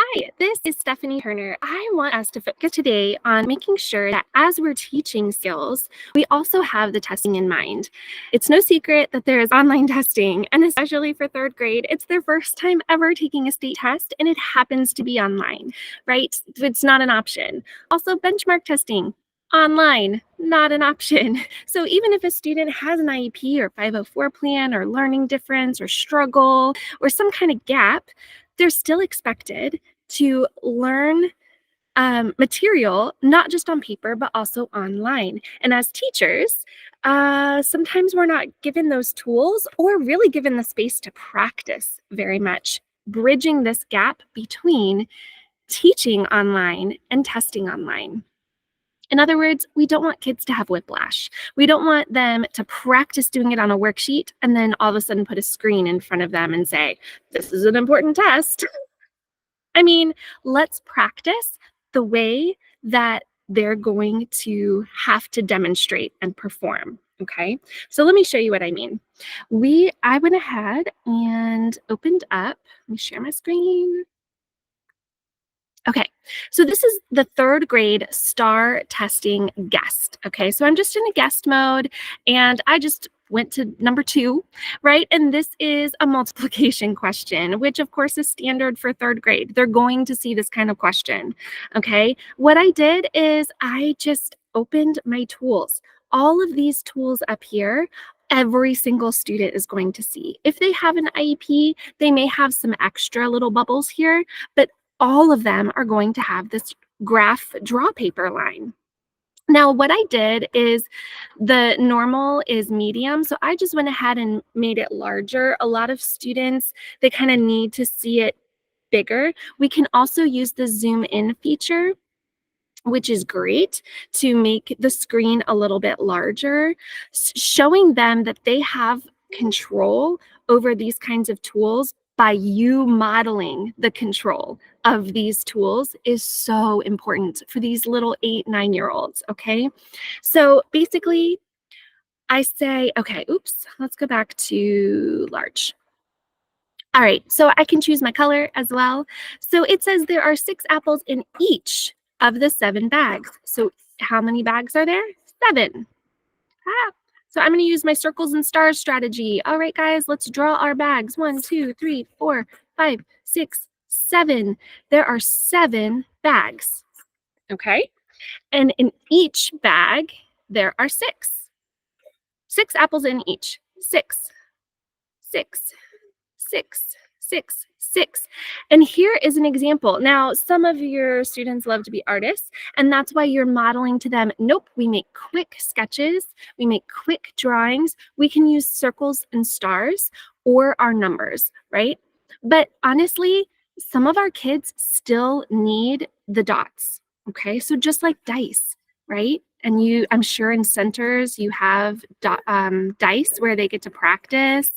Hi, this is Stephanie Turner. I want us to focus today on making sure that as we're teaching skills, we also have the testing in mind. It's no secret that there is online testing, and especially for third grade, it's their first time ever taking a state test, and it happens to be online, right? It's not an option. Also, benchmark testing. Online, not an option. So even if a student has an IEP or 504 plan or learning difference or struggle or some kind of gap, they're still expected to learn material, not just on paper, but also online. And as teachers, sometimes we're not given those tools or really given the space to practice very much, bridging this gap between teaching online and testing online. In other words, we don't want kids to have whiplash. We don't want them to practice doing it on a worksheet and then all of a sudden put a screen in front of them and say, this is an important test. I mean, let's practice the way that they're going to have to demonstrate and perform. Okay, so let me show you what I mean. I went ahead and opened up, let me share my screen. Okay, so this is the third grade STAR testing guest. Okay, so I'm just in a guest mode and I just went to number 2, right? And this is a multiplication question, which of course is standard for third grade. They're going to see this kind of question. Okay, what I did is I just opened my tools. All of these tools up here, every single student is going to see. If they have an IEP, they may have some extra little bubbles here, but all of them are going to have this graph draw paper line. Now, what I did is the normal is medium, so I just went ahead and made it larger. A lot of students, they kind of need to see it bigger. We can also use the zoom in feature, which is great, to make the screen a little bit larger, showing them that they have control over these kinds of tools by you modeling the control of these tools is so important for these little 8, 9-year-olds, okay? So basically, I say, okay, oops, let's go back to large. All right, so I can choose my color as well. So it says there are 6 apples in each of the 7 bags. So how many bags are there? 7. So I'm going to use my circles and stars strategy. All right, guys, let's draw our bags. 1, 2, 3, 4, 5, 6, 7. There are 7 bags. Okay. And in each bag, there are 6. 6 apples in each. 6, 6, 6, 6, 6. And here is an example. Now, some of your students love to be artists, and that's why you're modeling to them. Nope, we make quick sketches. We make quick drawings. We can use circles and stars or our numbers, right? But honestly, some of our kids still need the dots, okay? So just like dice, right? And I'm sure in centers you have dice where they get to practice.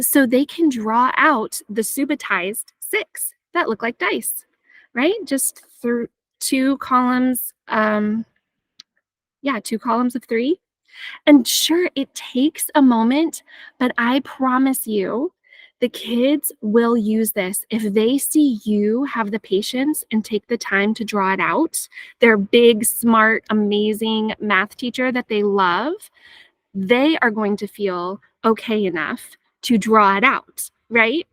So they can draw out the subitized 6 that look like dice, right? Just through 2 columns, 2 columns of 3. And sure, it takes a moment, but I promise you, the kids will use this. If they see you have the patience and take the time to draw it out, their big, smart, amazing math teacher that they love, they are going to feel okay enough to draw it out, right?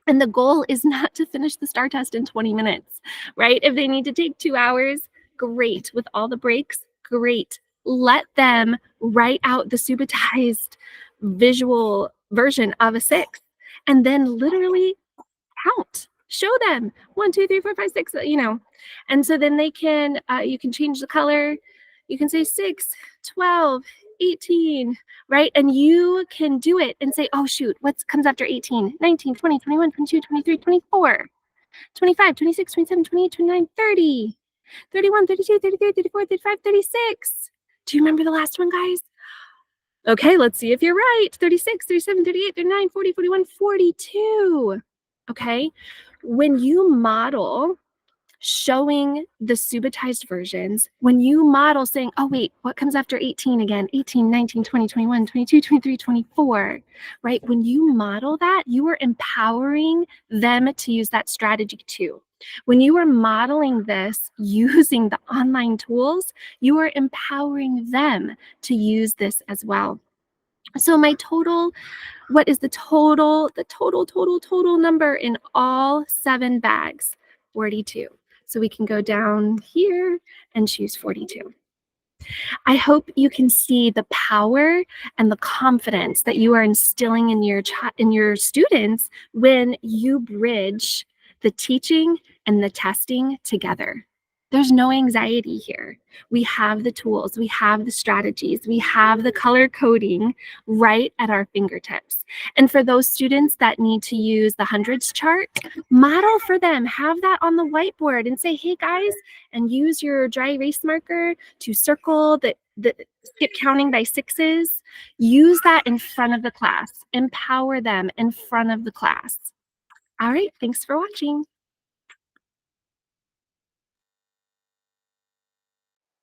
And the goal is not to finish the STAR test in 20 minutes, right? If they need to take 2 hours, great. With all the breaks, great. Let them write out the subitized visual version of a 6 and then literally count. Show them 1, 2, 3, 4, 5, 6, And so then they can, you can change the color. You can say 6, 12, 18, right? And you can do it and say, oh, shoot, what comes after 18? 19, 20, 21, 22, 23, 24, 25, 26, 27, 28, 29, 30, 31, 32, 33, 34, 35, 36. Do you remember the last one, guys? Okay, let's see if you're right. 36, 37, 38, 39, 40, 41, 42. Okay, when you model showing the subitized versions, when you model saying, oh, wait, what comes after 18 again? 18, 19, 20, 21, 22, 23, 24, right? When you model that, you are empowering them to use that strategy too. When you are modeling this using the online tools, you are empowering them to use this as well. So my total, what is the total number in all 7 bags? 42. So we can go down here and choose 42. I hope you can see the power and the confidence that you are instilling in your students when you bridge the teaching and the testing together. There's no anxiety here. We have the tools, we have the strategies, we have the color coding right at our fingertips. And for those students that need to use the hundreds chart, model for them, have that on the whiteboard and say, hey guys, and use your dry erase marker to circle the skip counting by 6s. Use that in front of the class. Empower them in front of the class. All right, thanks for watching.